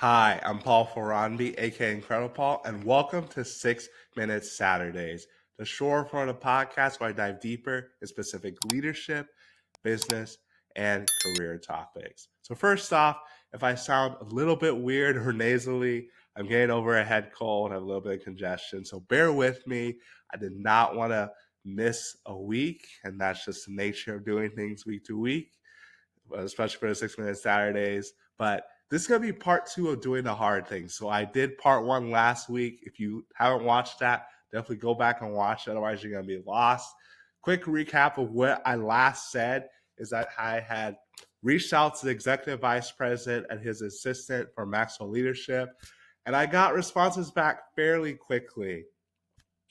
Hi, I'm Paul Faronbi, aka IncrediPaul, and welcome to 6 Minutes Saturdays, the short form of the podcast where I dive deeper in specific leadership, business, and career topics. So, first off, if I sound a little bit weird or nasally, I'm getting over a head cold, I have a little bit of congestion, so bear with me. I did not want to miss a week, and that's just the nature of doing things week to week, especially for the 6 Minute Saturdays. But this is going to be part two of doing the hard things. So I did part one last week. If you haven't watched that, definitely go back and watch it. Otherwise, you're going to be lost. Quick recap of what I last said is that I had reached out to the executive vice president and his assistant for Maxwell Leadership, and I got responses back fairly quickly.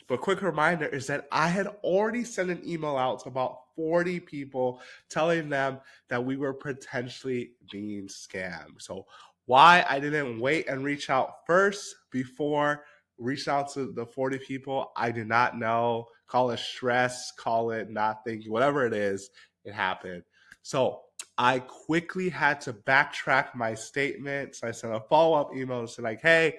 But quick reminder is that I had already sent an email out to about 40 people telling them that we were potentially being scammed. So why I didn't wait and reach out first before reaching out to the 40 people, I do not know. Call it stress, call it not thinking, whatever it is, it happened. So I quickly had to backtrack my statement. So I sent a follow-up email and said, like, hey,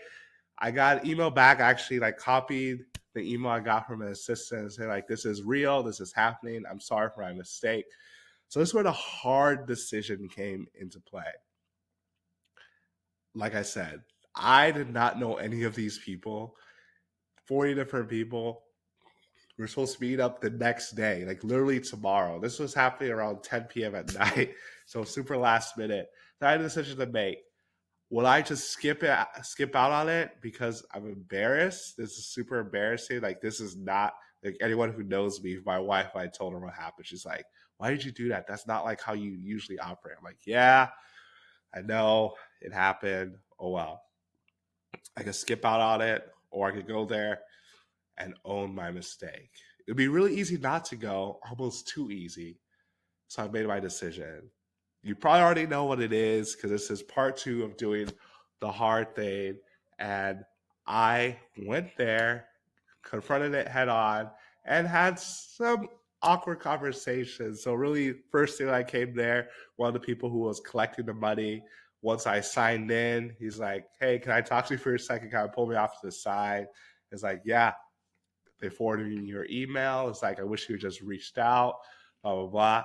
I got an email back, actually like copied the email I got from an assistant and say like, this is real, this is happening. I'm sorry for my mistake. So this is where the hard decision came into play. Like I said, I did not know any of these people. 40 different people. We're supposed to meet up the next day, like literally tomorrow. This was happening around 10 p.m. at night. So super last minute. So I had a decision to make. Will I just skip out on it because I'm embarrassed? This is super embarrassing. Like this is not like anyone who knows me. My wife, I told her what happened. She's like, "Why did you do that? That's not like how you usually operate." I'm like, "Yeah, I know it happened. Oh well, I could skip out on it, or I could go there and own my mistake. It'd be really easy not to go, almost too easy. So I made my decision. You probably already know what it is because this is part two of doing the hard thing. And I went there, confronted it head on, and had some awkward conversations. So really, first thing I came there, one of the people who was collecting the money, once I signed in, he's like, "Hey, can I talk to you for a second?" Kind of pulled me off to the side. It's like, "Yeah, they forwarded me your email." It's like, "I wish you had just reached out, blah, blah, blah."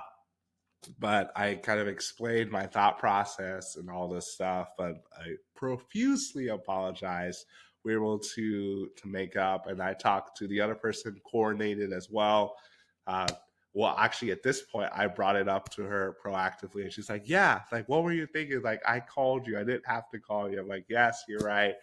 But I kind of explained my thought process and all this stuff, but I profusely apologized. We were able to make up, and I talked to the other person, coordinated as well. Uh, well, actually, at this point, I brought it up to her proactively, and she's like, "Yeah, like, what were you thinking? Like, I called you. I didn't have to call you." I'm like, "Yes, you're right.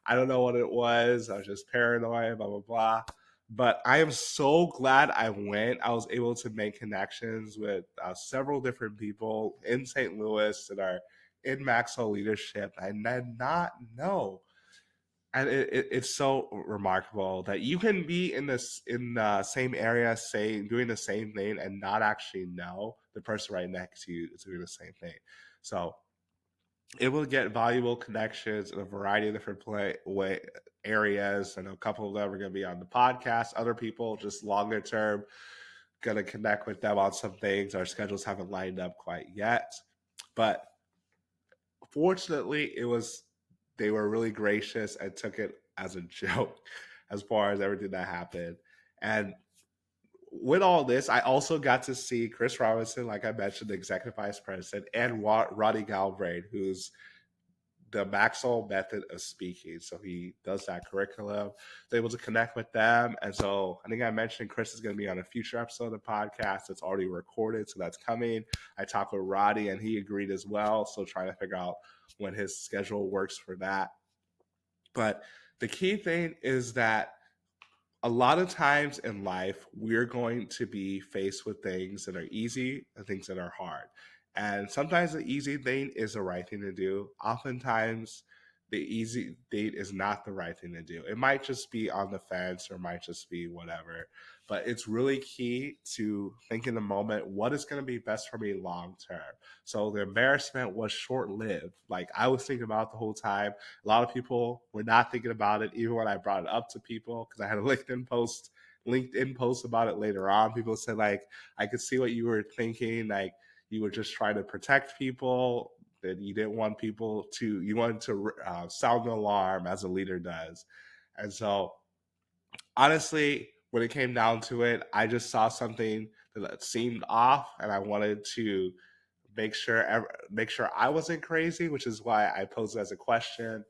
I don't know what it was. I was just paranoid, blah, blah, blah." But I am so glad I went. I was able to make connections with several different people in St. Louis that are in Maxwell leadership. I did not know. And it's so remarkable that you can be in the same area, say doing the same thing, and not actually know the person right next to you is doing the same thing. So able to get valuable connections in a variety of different areas. And a couple of them are going to be on the podcast. Other people just longer term, going to connect with them on some things. Our schedules haven't lined up quite yet, but fortunately, they were really gracious and took it as a joke as far as everything that happened. And with all this, I also got to see Chris Robinson, like I mentioned, the executive vice president, and Roddy Galbraith, who's the Maxwell method of speaking. So he does that curriculum. So able to connect with them. And so I think I mentioned Chris is going to be on a future episode of the podcast. It's already recorded, so that's coming. I talked with Roddy and he agreed as well. So trying to figure out when his schedule works for that. But the key thing is that a lot of times in life, we're going to be faced with things that are easy and things that are hard. And sometimes the easy thing is the right thing to do. Oftentimes, the easy thing is not the right thing to do. It might just be on the fence or it might just be whatever. But it's really key to think in the moment what is going to be best for me long term. So the embarrassment was short lived. Like I was thinking about it the whole time. A lot of people were not thinking about it, even when I brought it up to people, because I had a LinkedIn post about it later on. People said like, I could see what you were thinking, like you were just trying to protect people. that you didn't want people to, you wanted to sound the alarm as a leader does. And so, honestly, when it came down to it, I just saw something that seemed off, and I wanted to make sure I wasn't crazy, which is why I posed it as a question.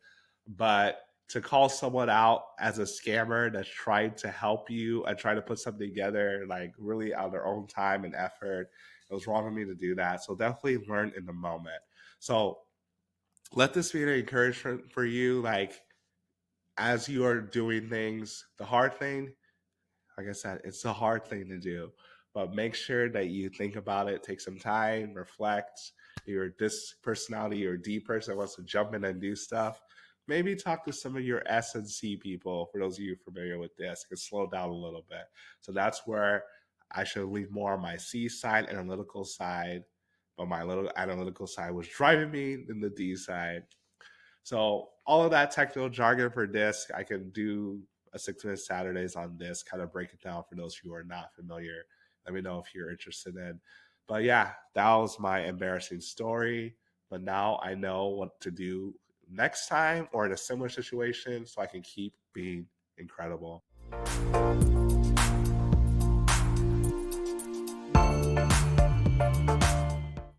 But to call someone out as a scammer that's tried to help you and try to put something together, like really on their own time and effort, it was wrong of me to do that. So definitely learn in the moment. So let this be an encouragement for you. Like, as you are doing things, the hard thing, like I said, it's a hard thing to do, but make sure that you think about it, take some time, reflect. You're this personality, you're a D person that wants to jump in and do stuff. Maybe talk to some of your S and C people. For those of you familiar with this, it can slow down a little bit. So that's where I should leave more on my C side, analytical side, but my little analytical side was driving me in the D side. So all of that technical jargon for disc, I can do a 6 minute Saturdays on this, kind of break it down for those who are not familiar. Let me know if you're interested in. But yeah, that was my embarrassing story. But now I know what to do next time or in a similar situation so I can keep being incredible.